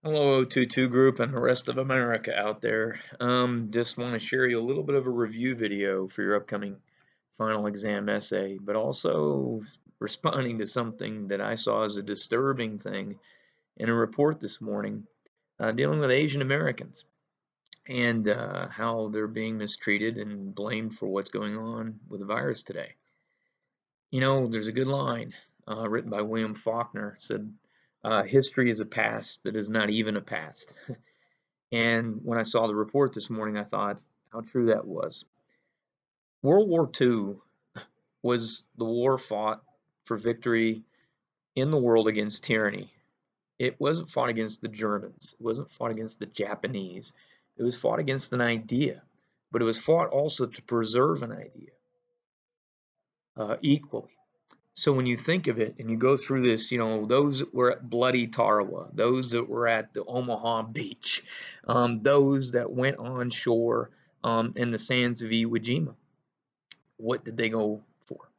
Hello, 022 group and the rest of America out there. Just want to share you a little bit of a review video for your upcoming final exam essay, but also responding to something that I saw as a disturbing thing in a report this morning dealing with Asian Americans and how they're being mistreated and blamed for what's going on with the virus today. You know, there's a good line written by William Faulkner, said, history is a past that is not even a past. And when I saw the report this morning, I thought how true that was. World War II was the war fought for victory in the world against tyranny. It wasn't fought against the Germans. It wasn't fought against the Japanese. It was fought against an idea, but it was fought also to preserve an idea equally. So when you think of it and you go through this, you know, those that were at Bloody Tarawa, those that were at the Omaha Beach, those that went on shore in the sands of Iwo Jima, what did they go for?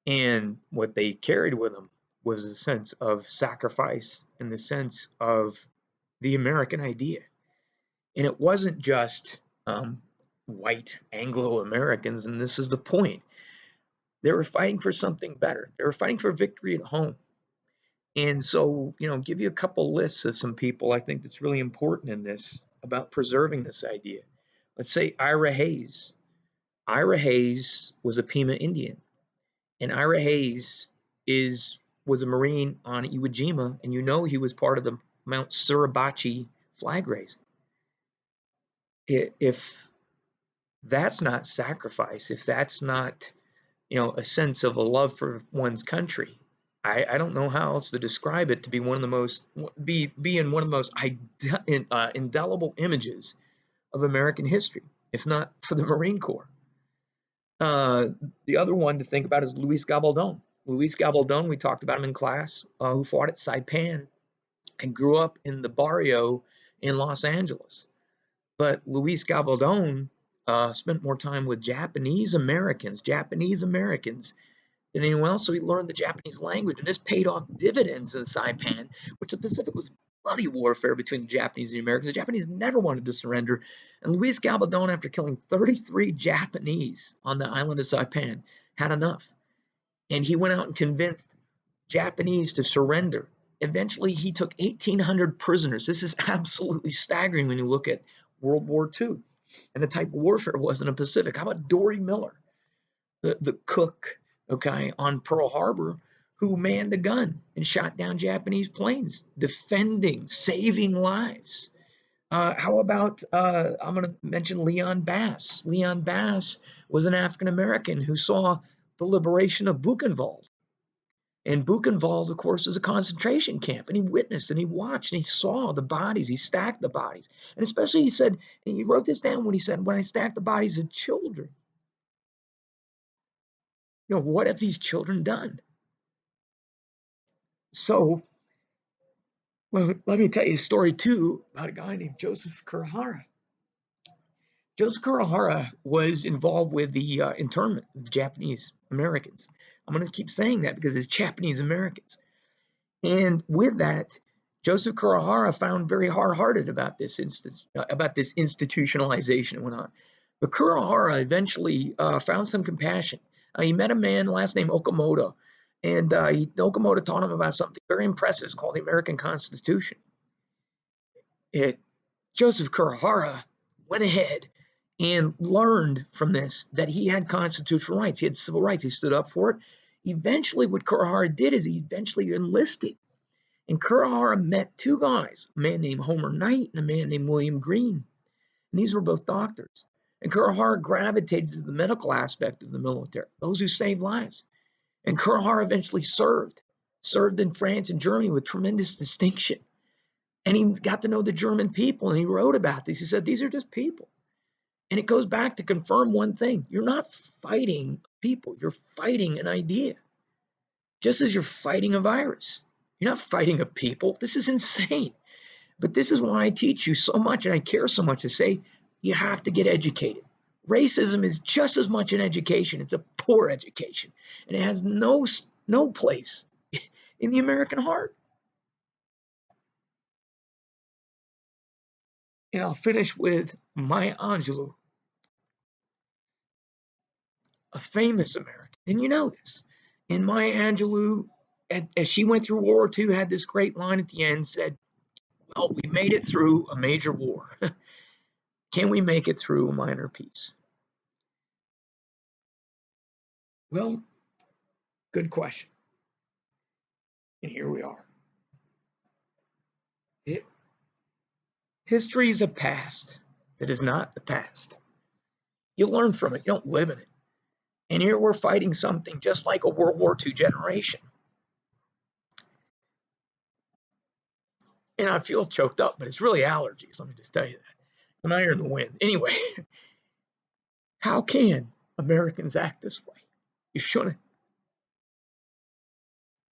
And what they carried with them was a sense of sacrifice and the sense of the American idea. And it wasn't just white Anglo Americans, and this is the point. They were fighting for something better. They were fighting for victory at home. And so, you know, give you a couple lists of some people I think that's really important in this about preserving this idea. Let's say Ira Hayes. Ira Hayes was a Pima Indian, and Ira Hayes is was a Marine on Iwo Jima, and you know he was part of the Mount Suribachi flag raising. If that's not sacrifice, if that's not, you know, a sense of a love for one's country, I don't know how else to describe it to be one of the most be in one of the most indelible images of American history, if not for the Marine Corps. The other one to think about is Luis Gabaldon. Luis Gabaldon, we talked about him in class, who fought at Saipan and grew up in the barrio in Los Angeles. But Luis Gabaldon spent more time with Japanese Americans than anyone else, so he learned the Japanese language, and this paid off dividends in Saipan, which the Pacific was bloody warfare between the Japanese and the Americans. The Japanese never wanted to surrender, and Luis Gabaldon, after killing 33 Japanese on the island of Saipan, had enough, and he went out and convinced Japanese to surrender. Eventually, he took 1,800 prisoners. This is absolutely staggering when you look at World War II and the type of warfare it was in the Pacific. How about Dory Miller, the cook, okay, on Pearl Harbor, who manned the gun and shot down Japanese planes, defending, saving lives? How about I'm going to mention Leon Bass. Leon Bass was an African American who saw the liberation of Buchenwald. And Buchenwald, of course, is a concentration camp. And he witnessed and he watched and he saw the bodies. He stacked the bodies. And especially he said, and he wrote this down when he said, when I stacked the bodies of children, you know, what have these children done? So, well, let me tell you a story too about a guy named Joseph Kurihara. Joseph Kurihara was involved with the internment of the Japanese Americans. I'm going to keep saying that because it's Japanese Americans. And with that, Joseph Kurihara found very hard-hearted about this institutionalization that went on. But Kurihara eventually found some compassion. He met a man last name Okamoto, and Okamoto taught him about something very impressive. It's called the American Constitution. Joseph Kurihara went ahead and learned from this that he had constitutional rights. He had civil rights. He stood up for it. Eventually, what Kurihara did is he eventually enlisted. And Kurihara met two guys, a man named Homer Knight and a man named William Green. And these were both doctors. And Kurihara gravitated to the medical aspect of the military, those who saved lives. And Kurihara eventually served in France and Germany with tremendous distinction. And he got to know the German people, and he wrote about this. He said, these are just people. And it goes back to confirm one thing. You're not fighting people. You're fighting an idea. Just as you're fighting a virus. You're not fighting a people. This is insane. But this is why I teach you so much, and I care so much to say you have to get educated. Racism is just as much an education. It's a poor education. And it has no place in the American heart. And I'll finish with Maya Angelou, a famous American. And you know this. And Maya Angelou, as she went through World War II, had this great line at the end, said, well, we made it through a major war. Can we make it through a minor peace? Well, good question. And here we are. History is a past that is not the past. You learn from it, you don't live in it. And here we're fighting something just like a World War II generation. And I feel choked up, but it's really allergies, let me just tell you that. I'm out here in the wind. Anyway, how can Americans act this way? You shouldn't.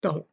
Don't.